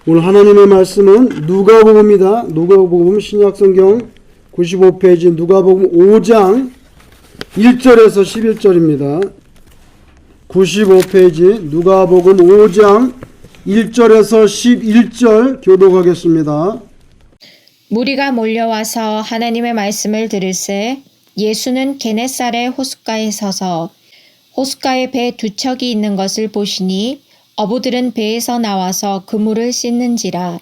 오늘 하나님의 말씀은 누가복음입니다. 누가복음 신약성경 95페이지 누가복음 5장 1절에서 11절입니다. 95페이지 누가복음 5장 1절에서 11절 교독하겠습니다. 무리가 몰려와서 하나님의 말씀을 들으세 예수는 게네사렛 호숫가에 서서 호숫가에 배 두 척이 있는 것을 보시니 어부들은 배에서 나와서 그물을 씻는지라.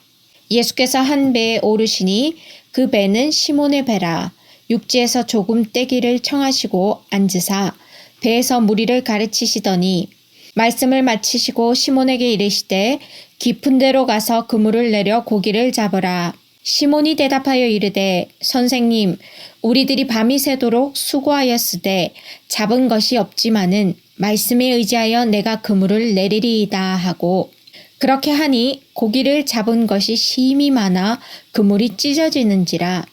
예수께서 한 배에 오르시니 그 배는 시몬의 배라. 육지에서 조금 떼기를 청하시고 앉으사 배에서 무리를 가르치시더니 말씀을 마치시고 시몬에게 이르시되 깊은 데로 가서 그물을 내려 고기를 잡으라. 시몬이 대답하여 이르되 선생님 우리들이 밤이 새도록 수고하였으되 잡은 것이 없지만은 말씀에 의지하여 내가 그물을 내리리이다 하고 그렇게 하니 고기를 잡은 것이 심히 많아 그물이 찢어지는지라.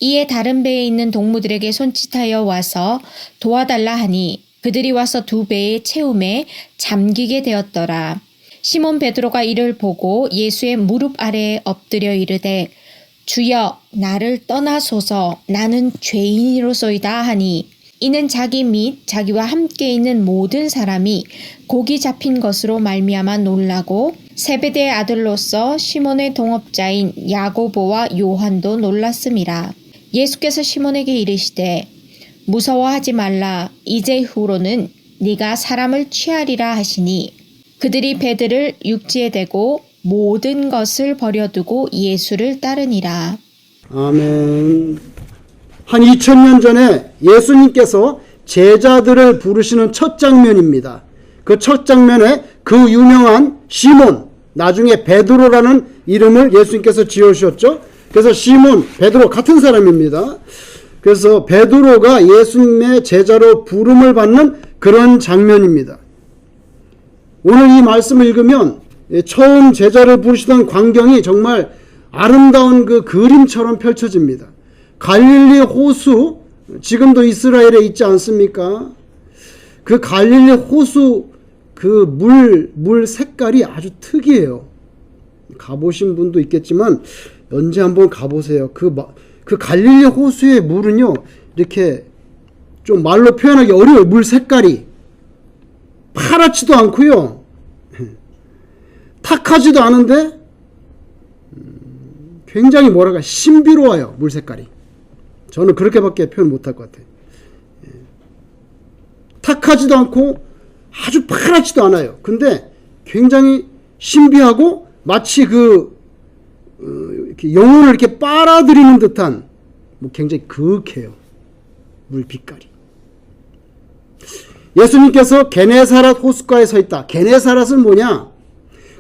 이에 다른 배에 있는 동무들에게 손짓하여 와서 도와달라 하니 그들이 와서 두 배의 채움에 잠기게 되었더라. 시몬 베드로가 이를 보고 예수의 무릎 아래에 엎드려 이르되 주여 나를 떠나소서 나는 죄인이로소이다 하니 이는 자기 및 자기와 함께 있는 모든 사람이 고기 잡힌 것으로 말미암아 놀라고 세베대의 아들로서 시몬의 동업자인 야고보와 요한도 놀랐음이라. 예수께서 시몬에게 이르시되 무서워하지 말라. 이제 후로는 네가 사람을 취하리라 하시니 그들이 배들을 육지에 대고 모든 것을 버려두고 예수를 따르니라. 아멘. 한 2000년 전에 예수님께서 제자들을 부르시는 첫 장면입니다. 그 첫 장면에 그 유명한 시몬, 나중에 베드로라는 이름을 예수님께서 지어주셨죠. 그래서 시몬, 베드로 같은 사람입니다. 그래서 베드로가 예수님의 제자로 부름을 받는 그런 장면입니다. 오늘 이 말씀을 읽으면 처음 제자를 부르시던 광경이 정말 아름다운 그 그림처럼 펼쳐집니다. 갈릴리 호수, 지금도 이스라엘에 있지 않습니까? 그 갈릴리 호수 그 물 색깔이 아주 특이해요. 가보신 분도 있겠지만 언제 한번 가보세요. 그 갈릴리 호수의 물은요, 이렇게 좀 말로 표현하기 어려워요. 물 색깔이 파랗지도 않고요, 탁하지도 않은데 굉장히 뭐랄까 신비로워요. 물 색깔이. 저는 그렇게밖에 표현 못할 것 같아요. 탁하지도 않고 아주 파랗지도 않아요. 근데 굉장히 신비하고 마치 이렇게 영혼을 이렇게 빨아들이는 듯한 굉장히 그윽해요. 물 빛깔이. 예수님께서 게네사렛 호숫가에 서 있다. 게네사렛은 뭐냐?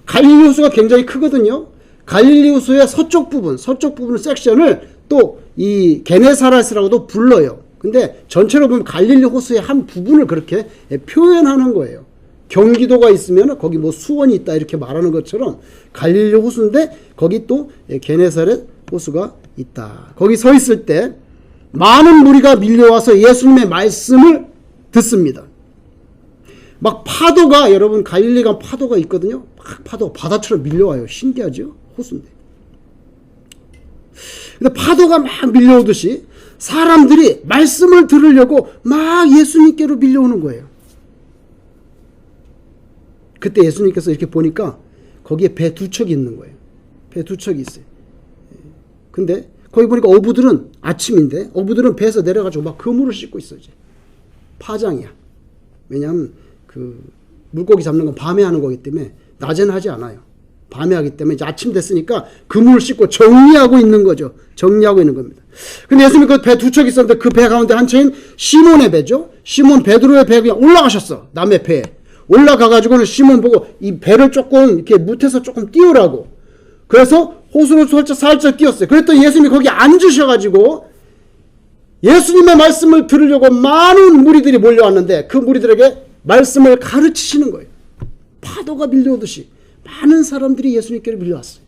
갈릴리 호수가 굉장히 크거든요. 갈릴리 호수의 서쪽 부분 섹션을 또 이 게네사렛이라고도 불러요. 근데 전체로 보면 갈릴리 호수의 한 부분을 그렇게 표현하는 거예요. 경기도가 있으면 거기 뭐 수원이 있다 이렇게 말하는 것처럼 갈릴리 호수인데 거기 또 게네사렛 호수가 있다. 거기 서 있을 때 많은 무리가 밀려와서 예수님의 말씀을 듣습니다. 막 파도가, 여러분 갈릴리가 파도가 있거든요. 막 파도가 바다처럼 밀려와요. 신기하죠? 호수인데. 근데 파도가 막 밀려오듯이 사람들이 말씀을 들으려고 막 예수님께로 밀려오는 거예요. 그때 예수님께서 이렇게 보니까 거기에 배 두 척이 있는 거예요. 배 두 척이 있어요. 근데 거기 보니까 어부들은 아침인데 어부들은 배에서 내려가지고 막 그물을 씻고 있어요. 이제 파장이야. 왜냐하면 그 물고기 잡는 건 밤에 하는 거기 때문에 낮에는 하지 않아요. 밤에 하기 때문에 이제 아침 됐으니까 그물을 씻고 정리하고 있는 거죠. 정리하고 있는 겁니다. 근데 예수님이 그 배 두 척이 있었는데 그 배 가운데 한 척인 시몬의 배죠. 시몬 베드로의 배에 그냥 올라가셨어. 남의 배에. 올라가가지고는 시몬 보고 이 배를 조금 이렇게 무태서 조금 띄우라고. 그래서 호수로 살짝 띄웠어요. 그랬더니 예수님이 거기 앉으셔가지고 예수님의 말씀을 들으려고 많은 무리들이 몰려왔는데 그 무리들에게 말씀을 가르치시는 거예요. 파도가 밀려오듯이 많은 사람들이 예수님께로 밀려왔어요.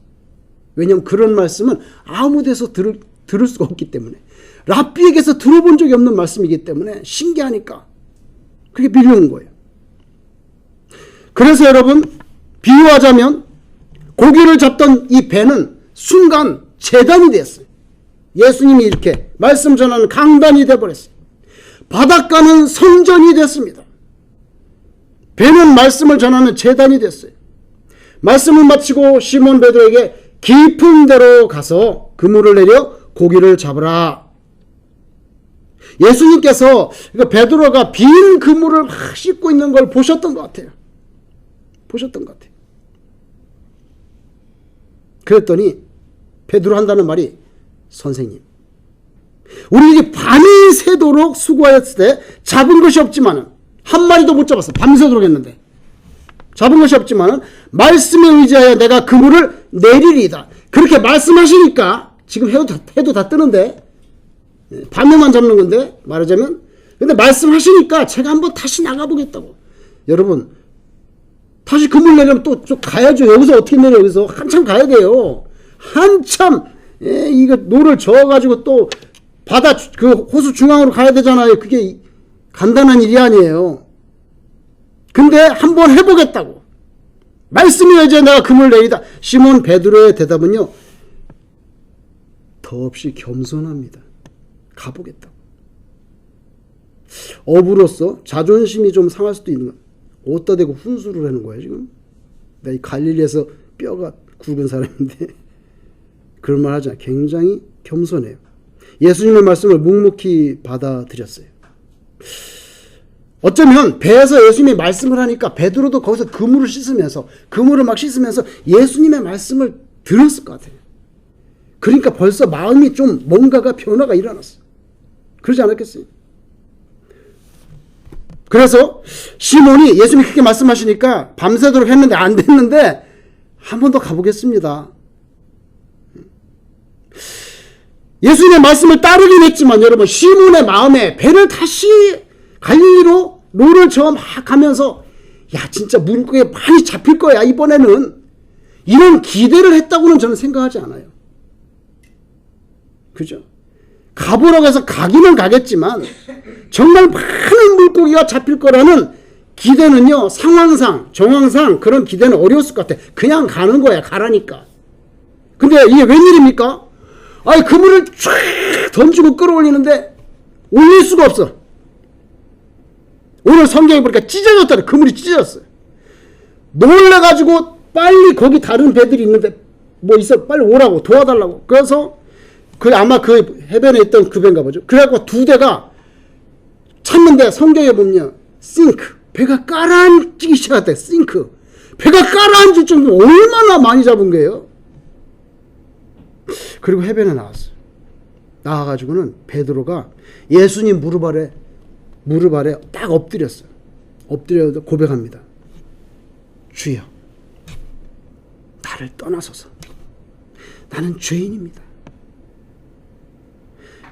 왜냐하면 그런 말씀은 아무 데서 들을 수가 없기 때문에, 랍비에게서 들어본 적이 없는 말씀이기 때문에 신기하니까 그게 밀려온 거예요. 그래서 여러분, 비유하자면 고기를 잡던 이 배는 순간 제단이 됐어요. 예수님이 이렇게 말씀 전하는 강단이 되어버렸어요. 바닷가는 성전이 됐습니다. 배는 말씀을 전하는 제단이 됐어요. 말씀을 마치고 시몬 베드로에게 깊은 데로 가서 그물을 내려 고기를 잡으라. 예수님께서 베드로가 빈 그물을 막 씻고 있는 걸 보셨던 것 같아요. 보셨던 것 같아요. 그랬더니 베드로 한다는 말이, 선생님, 우리 밤이 새도록 수고하였을 때 잡은 것이 없지만은, 한 마리도 못 잡았어. 밤새도록 했는데 잡은 것이 없지만은 말씀에 의지하여 내가 그물을 내리리이다. 그렇게 말씀하시니까, 지금 해도 다 뜨는데, 밤에만 잡는 건데 말하자면, 근데 말씀하시니까 제가 한번 다시 나가보겠다고. 여러분, 다시 그물 내려면 또 가야죠. 여기서 어떻게 내려? 여기서 한참 가야 돼요. 한참 이거 노를 저어가지고 또 바다 그 호수 중앙으로 가야 되잖아요. 그게 간단한 일이 아니에요. 근데 한번 해보겠다고. 말씀이 이제 내가 그물 내리다. 시몬 베드로의 대답은요, 더없이 겸손합니다. 가보겠다고. 어부로서 자존심이 좀 상할 수도 있는 거예요. 어디다 대고 훈수를 하는 거예요 지금? 내가 이 갈릴리에서 뼈가 굵은 사람인데 그런 말 하잖아요. 굉장히 겸손해요. 예수님의 말씀을 묵묵히 받아들였어요. 어쩌면 배에서 예수님이 말씀을 하니까 베드로도 거기서 그물을 씻으면서, 그물을 막 씻으면서 예수님의 말씀을 들었을 것 같아요. 그러니까 벌써 마음이 좀 뭔가가 변화가 일어났어. 그러지 않았겠어요? 그래서 시몬이 예수님이 그렇게 말씀하시니까 밤새도록 했는데 안 됐는데 한 번 더 가보겠습니다. 예수님의 말씀을 따르긴 했지만 여러분, 시몬의 마음에 배를 다시 갈릴리로 노를 저어 막 가면서, 야 진짜 물고기에 많이 잡힐 거야 이번에는, 이런 기대를 했다고는 저는 생각하지 않아요. 그죠? 가보라고 해서 가기는 가겠지만 정말 많은 물고기가 잡힐 거라는 기대는요, 상황상 정황상 그런 기대는 어려웠을 것 같아. 그냥 가는 거야. 가라니까. 근데 이게 웬일입니까? 아니 그물을 쫙 던지고 끌어올리는데 올릴 수가 없어. 오늘 성경에 보니까 찢어졌다. 그물이 찢어졌어요. 놀래가지고 빨리 거기 다른 배들이 있는데 뭐 있어 빨리 오라고 도와달라고. 그래서 아마 그 해변에 있던 그 배인가 보죠. 그래갖고 두 대가 찾는데 성경에 보면 싱크, 배가 가라앉기 시작했대. 싱크, 배가 가라앉을 정도로 얼마나 많이 잡은 거예요. 그리고 해변에 나왔어요. 나와가지고는 베드로가 예수님 무릎 아래 딱 엎드렸어요. 엎드려서 고백합니다. 주여, 나를 떠나소서. 나는 죄인입니다.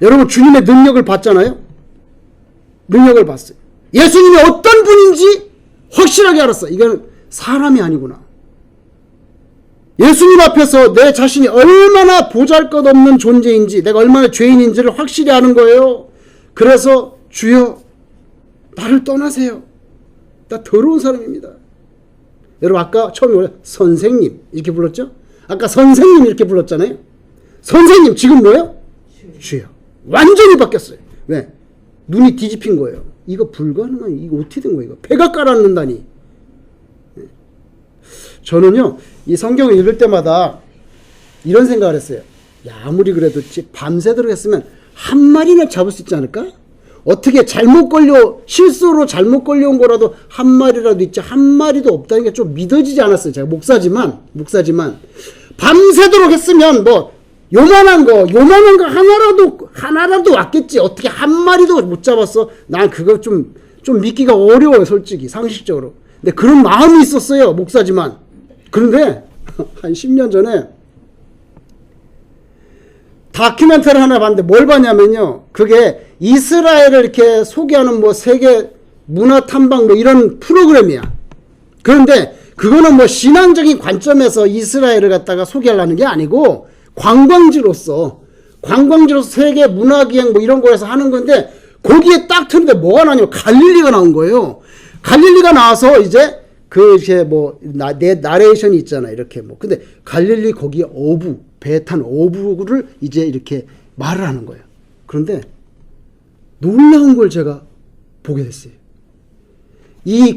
여러분, 주님의 능력을 봤잖아요. 능력을 봤어요. 예수님이 어떤 분인지 확실하게 알았어. 이건 사람이 아니구나. 예수님 앞에서 내 자신이 얼마나 보잘것없는 존재인지, 내가 얼마나 죄인인지를 확실히 아는 거예요. 그래서 주여, 나를 떠나세요. 나 더러운 사람입니다. 여러분, 아까 처음에 선생님 이렇게 불렀죠? 아까 선생님 이렇게 불렀잖아요. 선생님, 지금 뭐예요? 주여. 완전히 바뀌었어요. 왜? 눈이 뒤집힌 거예요. 이거 불가능한, 이거 어떻게 된 거예요? 이거 배가 깔아앉는다니. 저는요, 이 성경을 읽을 때마다 이런 생각을 했어요. 야, 아무리 그래도 밤새도록 했으면 한 마리는 잡을 수 있지 않을까? 어떻게 실수로 잘못 걸려온 거라도 한 마리라도 있지, 한 마리도 없다는 게 좀 믿어지지 않았어요. 제가 목사지만 밤새도록 했으면 뭐 요만한 거 하나라도 왔겠지. 어떻게 한 마리도 못 잡았어? 난 그거 좀 믿기가 어려워요, 솔직히 상식적으로. 근데 그런 마음이 있었어요, 목사지만. 그런데 한 10년 전에 다큐멘터리 하나 봤는데 뭘 봤냐면요, 그게 이스라엘을 이렇게 소개하는 뭐 세계 문화 탐방 뭐 이런 프로그램이야. 그런데 그거는 뭐 신앙적인 관점에서 이스라엘을 갖다가 소개하려는 게 아니고 관광지로서 세계 문화기행 뭐 이런 거에서 하는 건데, 거기에 딱 틀는데 뭐가 나냐면 갈릴리가 나온 거예요. 갈릴리가 나와서 이제 이제 내 나레이션이 있잖아. 이렇게 근데 갈릴리 거기에 배 탄 어부를 이제 이렇게 말을 하는 거예요. 그런데 놀라운 걸 제가 보게 됐어요. 이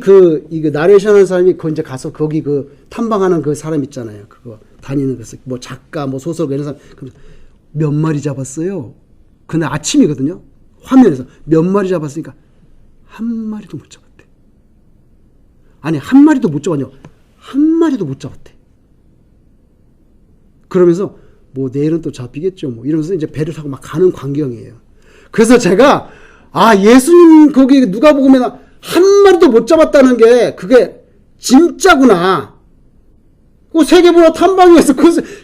나레이션 하는 사람이 이제 가서 거기 탐방하는 그 사람 있잖아요. 그거 다니는 거, 작가, 소설가 이런 사람. 몇 마리 잡았어요. 그날 아침이거든요. 화면에서 몇 마리 잡았으니까 한 마리도 못 잡았대. 아니, 한 마리도 못 잡았냐? 한 마리도 못 잡았대. 그러면서 내일은 또 잡히겠죠. 이러면서 이제 배를 타고 막 가는 광경이에요. 그래서 제가 예수님 거기 누가복음에 한 마리도 못 잡았다는 게 그게 진짜구나. 그 세계문화 탐방에서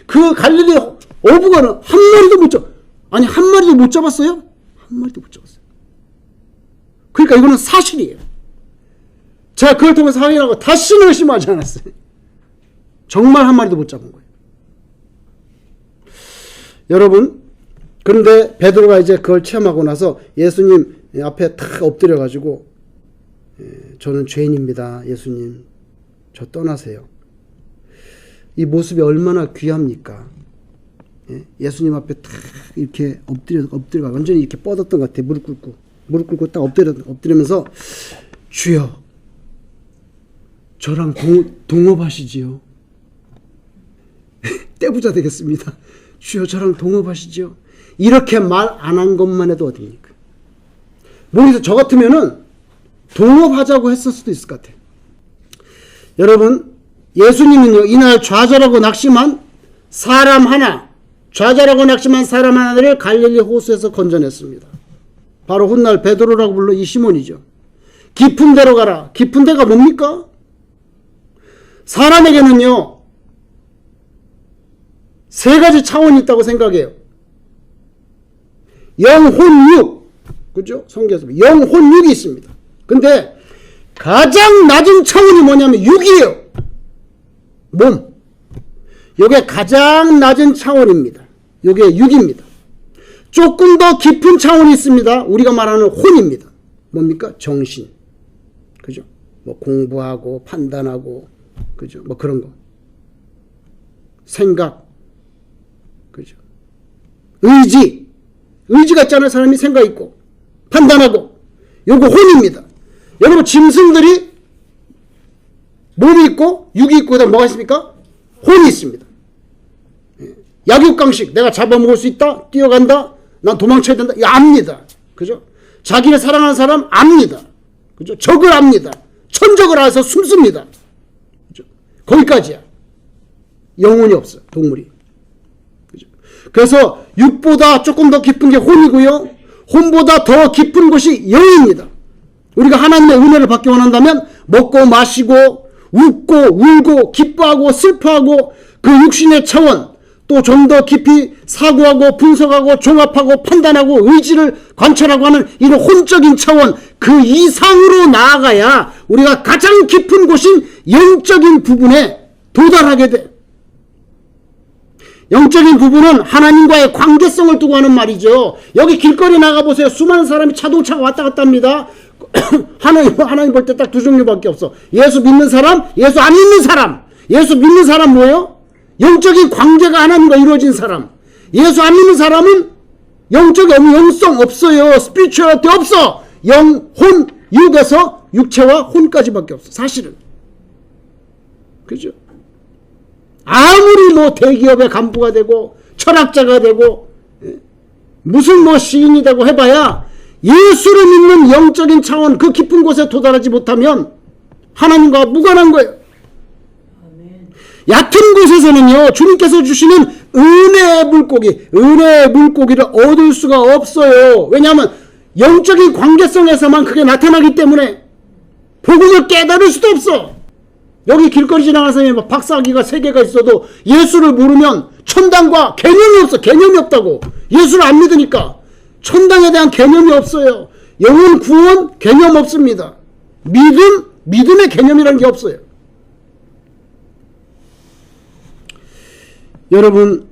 그 갈릴리 어부가는 한 마리도 못 한 마리도 못 잡았어요? 한 마리도 못 잡았어요. 그러니까 이거는 사실이에요. 제가 그걸 통해서 확인하고 다시는 의심하지 않았어요. 정말 한 마리도 못 잡은 거예요. 여러분, 그런데 베드로가 이제 그걸 체험하고 나서 예수님 앞에 탁 엎드려가지고 저는 죄인입니다. 예수님, 저 떠나세요. 이 모습이 얼마나 귀합니까? 예수님 앞에 탁 이렇게 엎드려가 완전히 이렇게 뻗었던 것 같아요. 무릎 꿇고 딱 엎드리면서 주여, 저랑 동업하시지요. 떼부자 되겠습니다. 주여, 저랑 동업하시지요. 이렇게 말 안 한 것만 해도 어딥니까? 모르겠어요. 저 같으면은 동업하자고 했을 수도 있을 것 같아요. 여러분, 예수님은요, 이날 좌절하고 낙심한 사람 하나를 갈릴리 호수에서 건져냈습니다. 바로 훗날 베드로라고 불러 이 시몬이죠. 깊은 데로 가라. 깊은 데가 뭡니까? 사람에게는요, 세 가지 차원이 있다고 생각해요. 영혼육, 그죠? 성경에서 영혼육이 있습니다. 근데 가장 낮은 차원이 뭐냐면 육이에요. 몸. 요게 가장 낮은 차원입니다. 요게 육입니다. 조금 더 깊은 차원이 있습니다. 우리가 말하는 혼입니다. 뭡니까? 정신. 그죠? 공부하고 판단하고, 그죠? 그런 거. 생각. 그죠? 의지가 있잖아요. 사람이 생각 있고 판단하고. 요거 혼입니다. 여러분, 짐승들이 몸이 있고 육이 있고 그다음 뭐가 있습니까? 혼이 있습니다. 약육강식, 내가 잡아먹을 수 있다, 뛰어간다, 난 도망쳐야 된다, 이거 압니다. 그죠? 자기를 사랑하는 사람 압니다. 그죠? 적을 압니다. 천적을 알아서 숨습니다. 그죠? 거기까지야. 영혼이 없어요, 동물이. 그죠? 그래서 육보다 조금 더 깊은 게 혼이고요, 혼보다 더 깊은 곳이 영입니다. 우리가 하나님의 은혜를 받기 원한다면 먹고 마시고 웃고 울고 기뻐하고 슬퍼하고 그 육신의 차원, 또 좀 더 깊이 사고하고 분석하고 종합하고 판단하고 의지를 관찰하고 하는 이런 혼적인 차원, 그 이상으로 나아가야 우리가 가장 깊은 곳인 영적인 부분에 도달하게 돼. 영적인 부분은 하나님과의 관계성을 두고 하는 말이죠. 여기 길거리 나가보세요. 수많은 사람이 자동차가 왔다 갔다 합니다. 하나님 볼 때 딱 두 종류밖에 없어. 예수 믿는 사람, 예수 안 믿는 사람. 예수 믿는 사람 뭐예요? 영적인 관계가 하나님과 이루어진 사람. 예수 안 믿는 사람은 영성 없어요. 스피리추얼리티 없어. 영, 혼, 육에서 육체와 혼까지밖에 없어. 사실은. 그죠? 아무리 대기업의 간부가 되고 철학자가 되고 무슨 시인이 되고 해봐야 예수를 믿는 영적인 차원, 그 깊은 곳에 도달하지 못하면 하나님과 무관한 거예요. 얕은 곳에서는요, 주님께서 주시는 은혜의 물고기를 얻을 수가 없어요. 왜냐하면 영적인 관계성에서만 그게 나타나기 때문에 복음을 깨달을 수도 없어. 여기 길거리 지나가는 사람이 박사학위가 3개가 있어도 예수를 모르면 천당과 개념이 없어. 개념이 없다고. 예수를 안 믿으니까. 천당에 대한 개념이 없어요. 영혼 구원 개념 없습니다. 믿음의 개념이라는 게 없어요. 여러분,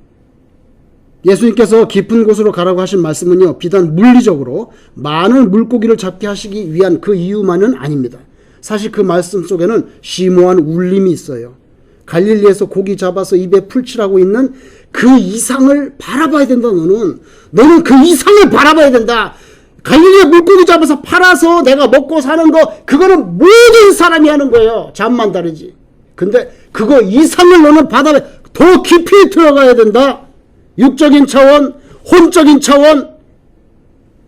예수님께서 깊은 곳으로 가라고 하신 말씀은요, 비단 물리적으로 많은 물고기를 잡게 하시기 위한 그 이유만은 아닙니다. 사실 그 말씀 속에는 심오한 울림이 있어요. 갈릴리에서 고기 잡아서 입에 풀칠하고 있는 그 이상을 바라봐야 된다. 너는 그 이상을 바라봐야 된다. 갈릴리에 물고기 잡아서 팔아서 내가 먹고 사는 거, 그거는 모든 사람이 하는 거예요. 잠만 다르지. 근데 그거 이상을 너는 바다에 더 깊이 들어가야 된다. 육적인 차원, 혼적인 차원,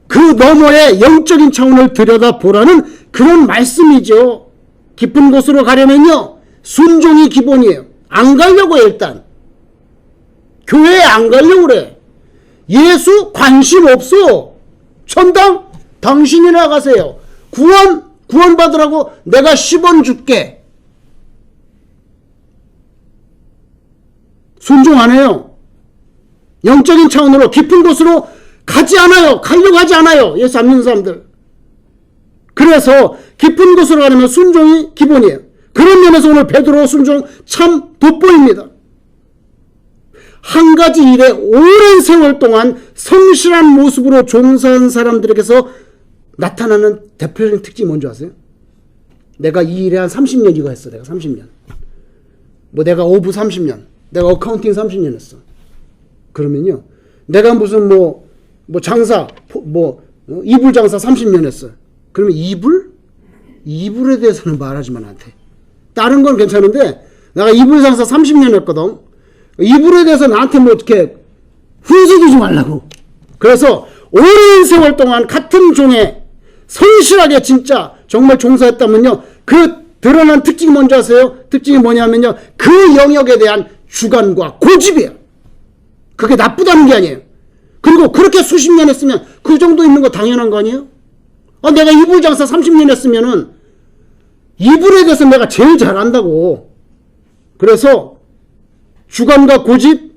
그 너머의 영적인 차원을 들여다보라는 그런 말씀이죠. 깊은 곳으로 가려면요, 순종이 기본이에요. 안 가려고 해. 일단 교회에 안 가려고 그래. 예수 관심 없어. 천당 당신이나 가세요. 구원 받으라고 내가 10원 줄게. 순종 안 해요. 영적인 차원으로 깊은 곳으로 가지 않아요. 가려고 하지 않아요. 예수 안 믿는 사람들. 그래서 깊은 곳으로 가려면 순종이 기본이에요. 그런 면에서 오늘 베드로 순종 참 돋보입니다. 한 가지 일에 오랜 세월 동안 성실한 모습으로 종사한 사람들에게서 나타나는 대표적인 특징이 뭔지 아세요? 내가 이 일에 한 30년 이거 했어. 내가 30년. 내가 어부 30년. 내가 어카운팅 30년 했어. 그러면요, 내가 무슨 장사, 이불 장사 30년 했어. 그러면 이불에 대해서는 말하지 마, 나한테. 다른 건 괜찮은데, 내가 이불 장사 30년 했거든. 이불에 대해서 나한테 이렇게 훈수 두지 말라고. 그래서 오랜 세월 동안 같은 종에 성실하게 진짜 정말 종사했다면요, 그 드러난 특징이 뭔지 아세요? 특징이 뭐냐면요, 그 영역에 대한 주관과 고집이에요. 그게 나쁘다는 게 아니에요. 그리고 그렇게 수십 년 했으면 그 정도 있는 거 당연한 거 아니에요? 내가 이불 장사 30년 했으면은 이불에 대해서 내가 제일 잘한다고. 그래서 주관과 고집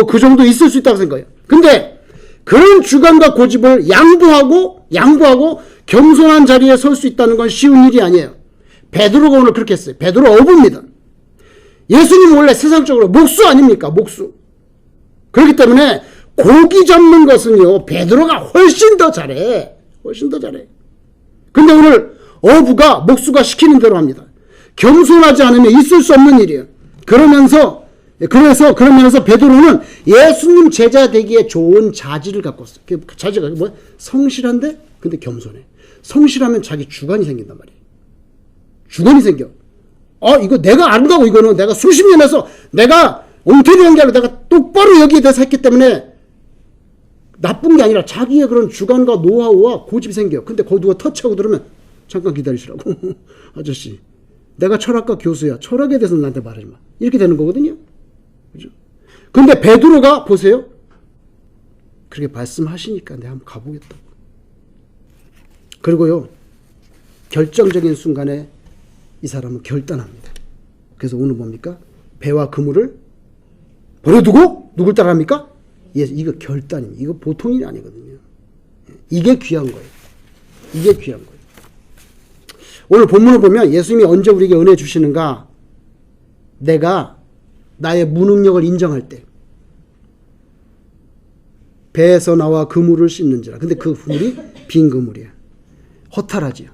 그 정도 있을 수 있다고 생각해요. 근데 그런 주관과 고집을 양보하고 겸손한 자리에 설 수 있다는 건 쉬운 일이 아니에요. 베드로가 오늘 그렇게 했어요. 베드로 어부입니다. 예수님 원래 세상적으로 목수 아닙니까? 목수. 그렇기 때문에 고기 잡는 것은요, 베드로가 훨씬 더 잘해. 근데 오늘 어부가 목수가 시키는 대로 합니다. 겸손하지 않으면 있을 수 없는 일이에요. 그러면서 베드로는 예수님 제자 되기에 좋은 자질을 갖고 있어요. 그 자질가 뭐야? 성실한데 근데 겸손해. 성실하면 자기 주관이 생긴단 말이에요. 주관이 생겨. 이거 내가 안다고. 이거는 내가 수십 년 해서 내가 엉터리한 게 아니라 내가 똑바로 여기에 대해서 했기 때문에 나쁜 게 아니라 자기의 그런 주관과 노하우와 고집이 생겨요. 근데 거기 누가 터치하고 들으면 잠깐 기다리시라고. 아저씨, 내가 철학과 교수야. 철학에 대해서는 나한테 말하지 마. 이렇게 되는 거거든요. 그죠? 근데 베드로가 보세요. 그렇게 말씀하시니까 내가 한번 가보겠다고. 그리고요, 결정적인 순간에 이 사람은 결단합니다. 그래서 오늘 뭡니까? 배와 그물을 버려두고 누굴 따라합니까? 이거 결단입니다. 이거 보통 일이 아니거든요. 이게 귀한 거예요. 오늘 본문을 보면 예수님이 언제 우리에게 은혜 주시는가? 내가 나의 무능력을 인정할 때 배에서 나와 그물을 씹는지라. 근데 그 그물이 빈 그물이야. 허탈하지요.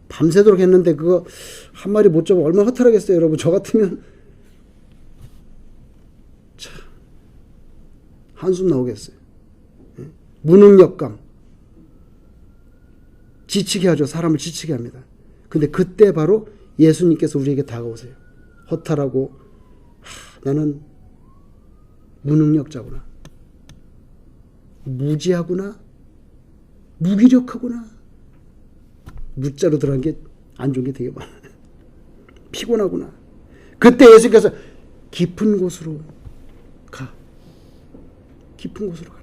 밤새도록 했는데 그거 한 마리 못 잡아 얼마나 허탈하겠어요, 여러분. 저 같으면 참 한숨 나오겠어요. 무능력감 지치게 하죠. 사람을 지치게 합니다. 근데 그때 바로 예수님께서 우리에게 다가오세요. 허탈하고 나는 무능력자구나, 무지하구나, 무기력하구나. 무자로 들어간 게 안 좋은 게 되게 많아. 피곤하구나. 그때 예수님께서 깊은 곳으로 가. 깊은 곳으로 가라.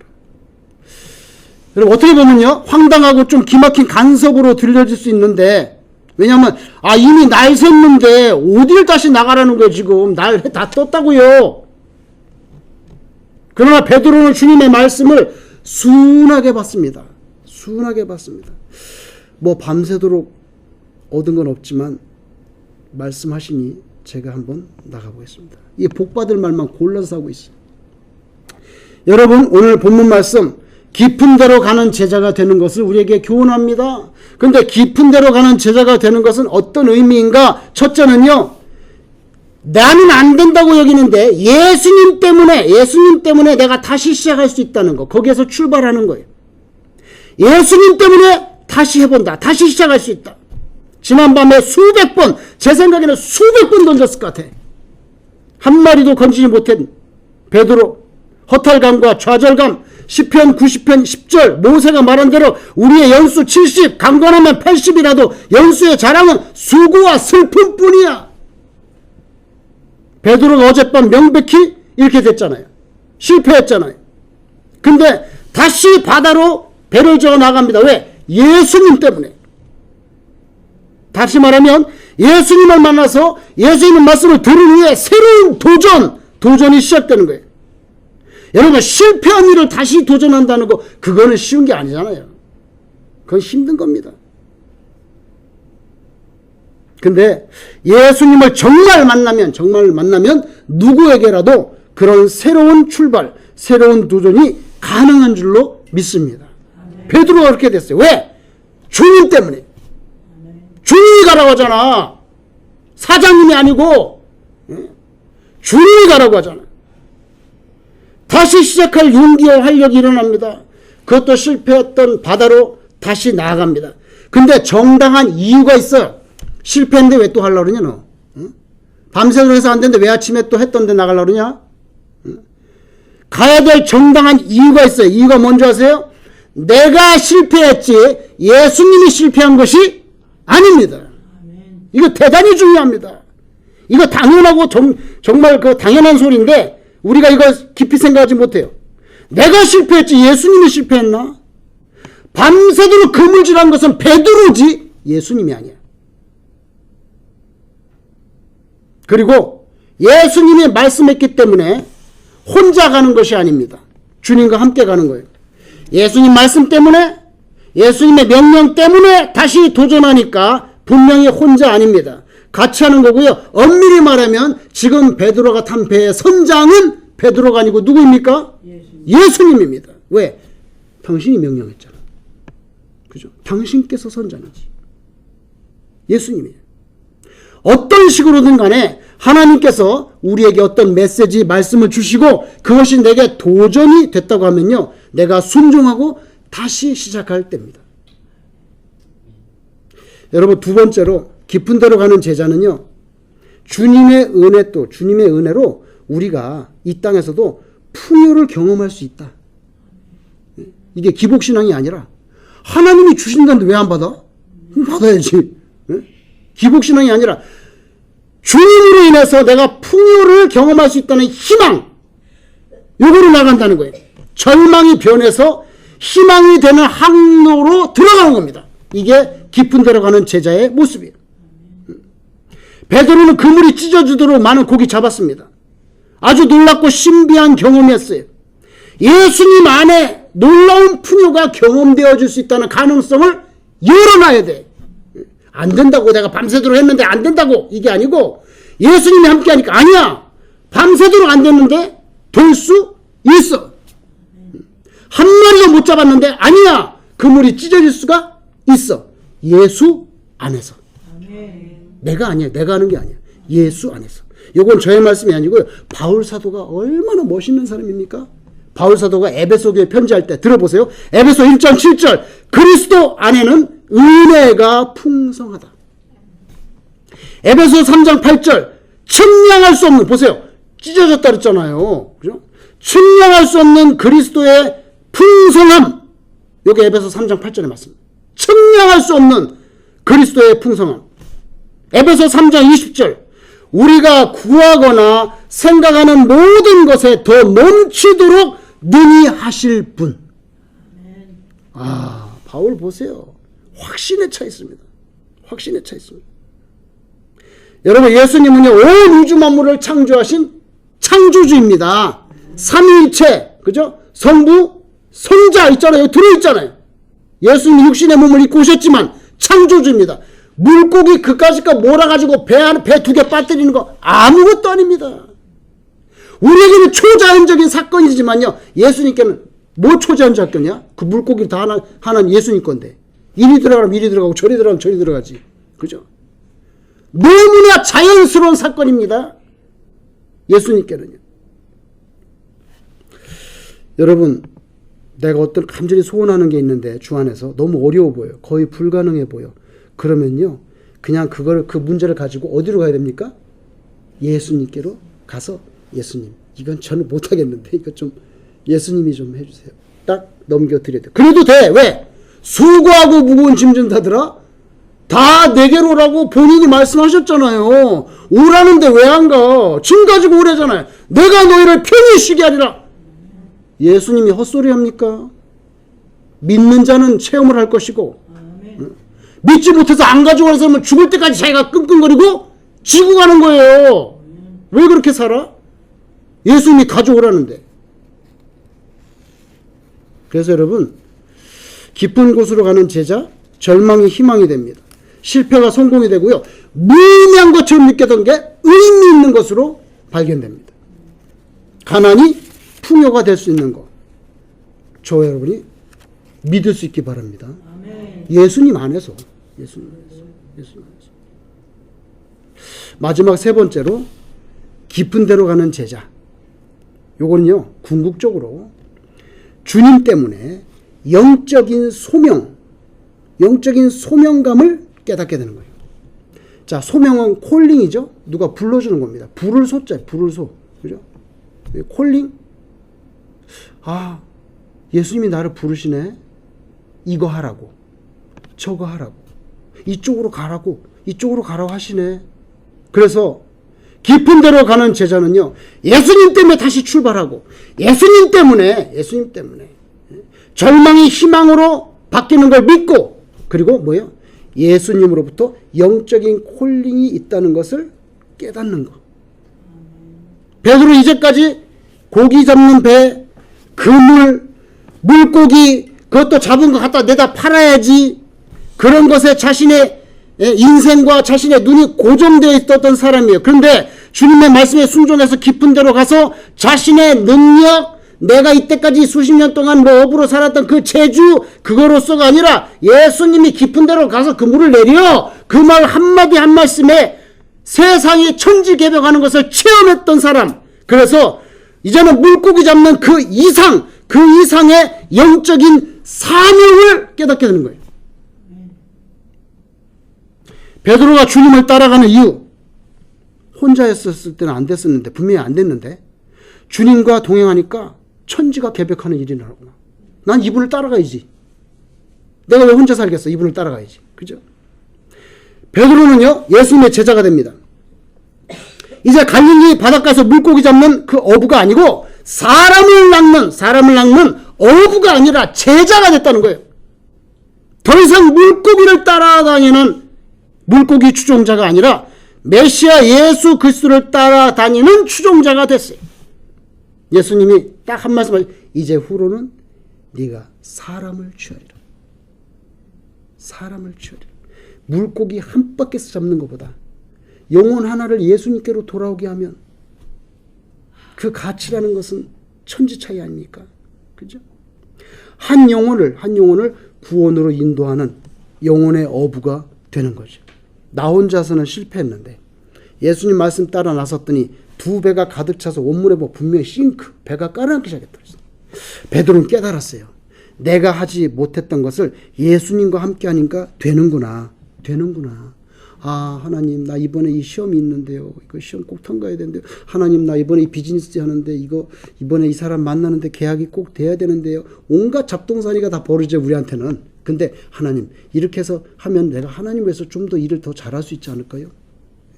여러분, 어떻게 보면요, 황당하고 좀 기막힌 간섭으로 들려질 수 있는데, 왜냐하면 이미 날 샜는데 어딜 다시 나가라는 거예요. 지금 날 다 떴다고요. 그러나 베드로는 주님의 말씀을 순하게 받습니다. 밤새도록 얻은 건 없지만 말씀하시니 제가 한번 나가보겠습니다. 이 복받을 말만 골라서 하고 있어요. 여러분, 오늘 본문 말씀 깊은 데로 가는 제자가 되는 것을 우리에게 교훈합니다. 근데 깊은 데로 가는 제자가 되는 것은 어떤 의미인가? 첫째는요, 나는 안 된다고 여기는데 예수님 때문에 내가 다시 시작할 수 있다는 거. 거기에서 출발하는 거예요. 예수님 때문에 다시 해본다. 다시 시작할 수 있다. 지난밤에 수백 번, 제 생각에는 수백 번 던졌을 것 같아. 한 마리도 건지지 못한 베드로, 허탈감과 좌절감, 시편 90편 10절 모세가 말한 대로 우리의 연수 70, 강건하면 80이라도 연수의 자랑은 수고와 슬픔뿐이야. 베드로가 어젯밤 명백히 이렇게 됐잖아요. 실패했잖아요. 근데 다시 바다로 배를 저어 나갑니다. 왜? 예수님 때문에. 다시 말하면 예수님을 만나서 예수님의 말씀을 들은 후에 새로운 도전이 시작되는 거예요. 여러분, 실패한 일을 다시 도전한다는 거, 그거는 쉬운 게 아니잖아요. 그건 힘든 겁니다. 근데 예수님을 정말 만나면 누구에게라도 그런 새로운 출발, 새로운 도전이 가능한 줄로 믿습니다. 베드로가 그렇게 됐어요. 왜? 주님 때문에. 주님이 가라고 하잖아. 사장님이 아니고 주님이 가라고 하잖아. 다시 시작할 용기와 활력이 일어납니다. 그것도 실패했던 바다로 다시 나아갑니다. 근데 정당한 이유가 있어. 실패했는데 왜 또 하려고 그러냐 너? 응? 밤새도록 해서 안 되는데 왜 아침에 또 했던데 나가려고 그러냐? 응? 가야 될 정당한 이유가 있어요. 이유가 뭔지 아세요? 내가 실패했지 예수님이 실패한 것이 아닙니다. 이거 대단히 중요합니다. 이거 당연하고 정말 그 당연한 소리인데 우리가 이거 깊이 생각하지 못해요. 내가 실패했지 예수님이 실패했나? 밤새도록 그물질한 것은 베드로지 예수님이 아니야. 그리고 예수님이 말씀했기 때문에 혼자 가는 것이 아닙니다. 주님과 함께 가는 거예요. 예수님 말씀 때문에, 예수님의 명령 때문에 다시 도전하니까 분명히 혼자 아닙니다. 같이 하는 거고요. 엄밀히 말하면 지금 베드로가 탄 배의 선장은 베드로가 아니고 누구입니까? 예수님입니다. 왜? 당신이 명령했잖아. 그죠? 당신께서 선장이지. 예수님이에요. 어떤 식으로든 간에 하나님께서 우리에게 어떤 메시지, 말씀을 주시고 그것이 내게 도전이 됐다고 하면요, 내가 순종하고 다시 시작할 때입니다. 여러분, 두 번째로 깊은 데로 가는 제자는요, 주님의 은혜로 우리가 이 땅에서도 풍요를 경험할 수 있다. 이게 기복신앙이 아니라 하나님이 주신다는데 왜 안 받아? 받아야지. 기복신앙이 아니라 주님으로 인해서 내가 풍요를 경험할 수 있다는 희망, 요거로 나간다는 거예요. 절망이 변해서 희망이 되는 항로로 들어가는 겁니다. 이게 깊은 데로 가는 제자의 모습이에요. 베드로는 그물이 찢어지도록 많은 고기 잡았습니다. 아주 놀랍고 신비한 경험이었어요. 예수님 안에 놀라운 풍요가 경험되어질 수 있다는 가능성을 열어놔야 돼. 안 된다고 내가 밤새도록 했는데 안 된다고 이게 아니고 예수님이 함께 하니까 아니야. 밤새도록 안 됐는데 될 수 있어. 한 마리도 못 잡았는데 아니야. 그물이 찢어질 수가 있어. 예수 안에서. 내가 아니야. 내가 하는 게 아니야. 예수 안에서. 이건 저의 말씀이 아니고요. 바울 사도가 얼마나 멋있는 사람입니까? 바울 사도가 에베소 교회 편지할 때 들어보세요. 에베소 1장 7절 그리스도 안에는 은혜가 풍성하다. 에베소 3장 8절 측량할 수 없는, 보세요. 찢어졌다 그랬잖아요. 그죠? 측량할 수 없는 그리스도의 풍성함. 여기 에베소 3장 8절에 맞습니다. 측량할 수 없는 그리스도의 풍성함. 에베소 3장 20절 우리가 구하거나 생각하는 모든 것에 더 넘치도록 능히 하실 분. 아, 바울 보세요. 확신에 차 있습니다. 확신에 차 있습니다. 여러분, 예수님은요, 온 우주 만물을 창조하신 창조주입니다. 삼위일체, 그죠? 성부, 성자 있잖아요. 여기 들어있잖아요. 예수님이 육신의 몸을 입고 오셨지만 창조주입니다. 물고기 그까짓거 몰아가지고 배 2개 빠뜨리는 거 아무것도 아닙니다. 우리에게는 초자연적인 사건이지만요, 예수님께는 뭐 초제한 작전이야? 그 물고기를 다 하나는 예수님 건데. 이리 들어가면 이리 들어가고 저리 들어가면 저리 들어가지. 그죠? 너무나 자연스러운 사건입니다. 예수님께는요. 여러분, 내가 어떤 간절히 소원하는 게 있는데 주 안에서 너무 어려워 보여. 거의 불가능해 보여. 그러면요. 그냥 그 문제를 가지고 어디로 가야 됩니까? 예수님께로 가서 예수님, 이건 저는 못하겠는데 이거 좀 예수님이 좀 해주세요. 딱 넘겨드려야 돼. 그래도 돼. 왜? 수고하고 무거운 짐 진다더라? 다 내게로 오라고 본인이 말씀하셨잖아요. 오라는데 왜 안 가? 짐 가지고 오래잖아요. 내가 너희를 편히 쉬게 하리라. 예수님이 헛소리 합니까? 믿는 자는 체험을 할 것이고, 믿지 못해서 안 가지고 가는 사람은 죽을 때까지 자기가 끙끙거리고 지고 가는 거예요. 왜 그렇게 살아? 예수님이 가져오라는데. 그래서 여러분, 깊은 곳으로 가는 제자, 절망이 희망이 됩니다. 실패가 성공이 되고요. 무의미한 것처럼 느꼈던 게 의미 있는 것으로 발견됩니다. 가난이 풍요가 될 수 있는 것. 저 여러분이 믿을 수 있기 바랍니다. 예수님 안에서. 예수님 안에서. 마지막 세 번째로 깊은 데로 가는 제자. 요거는요, 궁극적으로 주님 때문에 영적인 소명감을 깨닫게 되는 거예요. 자, 소명은 콜링이죠. 누가 불러주는 겁니다. 불을 솟자, 불을 솟. 그죠? 콜링? 아, 예수님이 나를 부르시네. 이거 하라고. 저거 하라고. 이쪽으로 가라고. 이쪽으로 가라고 하시네. 그래서 깊은 데로 가는 제자는요, 예수님 때문에 다시 출발하고, 예수님 때문에 절망이 희망으로 바뀌는 걸 믿고, 그리고 뭐예요? 예수님으로부터 영적인 콜링이 있다는 것을 깨닫는 것. 베드로 이제까지 고기 잡는 배, 그물, 물고기, 그것도 잡은 거 갖다 내다 팔아야지, 그런 것에 자신의 인생과 자신의 눈이 고정되어 있었던 사람이에요. 그런데 주님의 말씀에 순종해서 깊은 데로 가서 자신의 능력, 내가 이때까지 수십 년 동안 뭐 업으로 살았던 그 재주, 그거로서가 아니라 예수님이 깊은 데로 가서 그 물을 내려 그 말 한마디 한 말씀에 세상이 천지개벽하는 것을 체험했던 사람. 그래서 이제는 물고기 잡는 그 이상의 영적인 사명을 깨닫게 되는 거예요. 베드로가 주님을 따라가는 이유, 혼자였을 때는 안 됐었는데, 분명히 안 됐는데, 주님과 동행하니까 천지가 개벽하는 일이 나구나. 난 이분을 따라가야지. 내가 왜 혼자 살겠어? 이분을 따라가야지. 그죠? 베드로는요, 예수님의 제자가 됩니다. 이제 갈릴리 바닷가에서 물고기 잡는 그 어부가 아니고, 사람을 낚는 어부가 아니라 제자가 됐다는 거예요. 더 이상 물고기를 따라다니는 물고기 추종자가 아니라 메시아 예수 그리스도를 따라다니는 추종자가 됐어요. 예수님이 딱 한 말씀 하시죠. 이제 후로는 네가 사람을 취하리라. 사람을 취하리라. 물고기 한 바퀴에서 잡는 것보다 영혼 하나를 예수님께로 돌아오게 하면 그 가치라는 것은 천지 차이 아닙니까? 그죠? 한 영혼을 구원으로 인도하는 영혼의 어부가 되는 거죠. 나 혼자서는 실패했는데 예수님 말씀 따라 나섰더니 두 배가 가득 차서 원문에 보면 분명히 싱크, 배가 깔아앉기 시작했다. 베드로는 깨달았어요. 내가 하지 못했던 것을 예수님과 함께 하니까 되는구나. 아, 하나님, 나 이번에 이 시험이 있는데요. 이거 시험 꼭 통과해야 되는데요. 하나님, 나 이번에 이 비즈니스 하는데 이번에 이 사람 만나는데 계약이 꼭 돼야 되는데요. 온갖 잡동사니가 다 벌어져, 우리한테는. 근데 하나님, 이렇게 해서 하면 내가 하나님 위해서 좀 더 일을 더 잘할 수 있지 않을까요?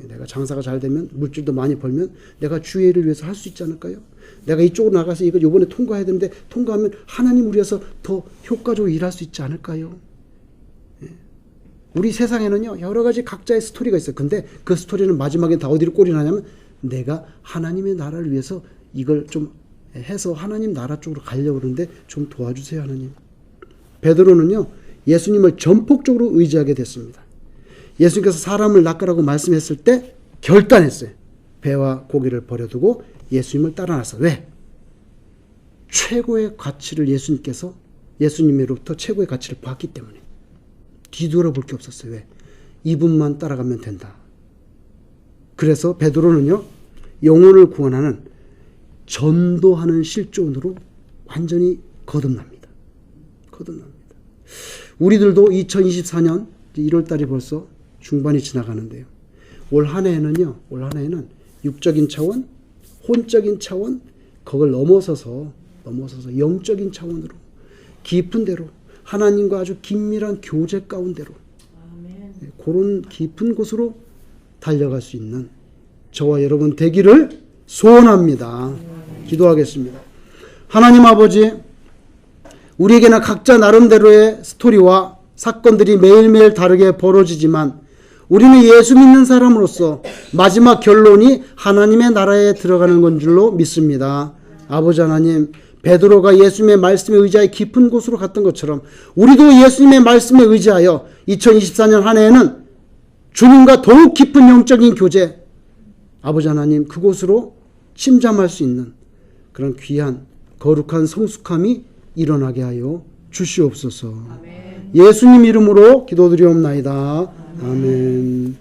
내가 장사가 잘 되면, 물질도 많이 벌면 내가 주의 일을 위해서 할 수 있지 않을까요? 내가 이쪽으로 나가서 이거 요번에 통과해야 되는데 통과하면 하나님을 위해서 더 효과적으로 일할 수 있지 않을까요? 우리 세상에는요, 여러 가지 각자의 스토리가 있어요. 근데 그 스토리는 마지막에 다 어디로 꼴이 나냐면 내가 하나님의 나라를 위해서 이걸 좀 해서 하나님 나라 쪽으로 가려고 그러는데 좀 도와주세요, 하나님. 베드로는요, 예수님을 전폭적으로 의지하게 됐습니다. 예수님께서 사람을 낚으라고 말씀했을 때 결단했어요. 배와 고기를 버려두고 예수님을 따라 나서. 왜? 최고의 가치를 예수님으로부터 최고의 가치를 봤기 때문에 뒤돌아볼 게 없었어요. 왜? 이분만 따라가면 된다. 그래서 베드로는요, 영혼을 구원하는 전도하는 실존으로 완전히 거듭납니다. 우리들도 2024년 1월 달이 벌써 중반이 지나가는데요. 올 한 해에는 육적인 차원, 혼적인 차원, 그걸 넘어서서 영적인 차원으로 깊은 데로 하나님과 아주 긴밀한 교제 가운데로 그런 깊은 곳으로 달려갈 수 있는 저와 여러분 되기를 소원합니다. 기도하겠습니다. 하나님 아버지, 우리에게는 각자 나름대로의 스토리와 사건들이 매일매일 다르게 벌어지지만 우리는 예수 믿는 사람으로서 마지막 결론이 하나님의 나라에 들어가는 건 줄로 믿습니다. 아버지 하나님, 베드로가 예수님의 말씀에 의지하여 깊은 곳으로 갔던 것처럼 우리도 예수님의 말씀에 의지하여 2024년 한 해에는 주님과 더욱 깊은 영적인 교제, 아버지 하나님, 그곳으로 침잠할 수 있는 그런 귀한 거룩한 성숙함이 일어나게 하여 주시옵소서. 예수님 이름으로 기도드리옵나이다. 아멘.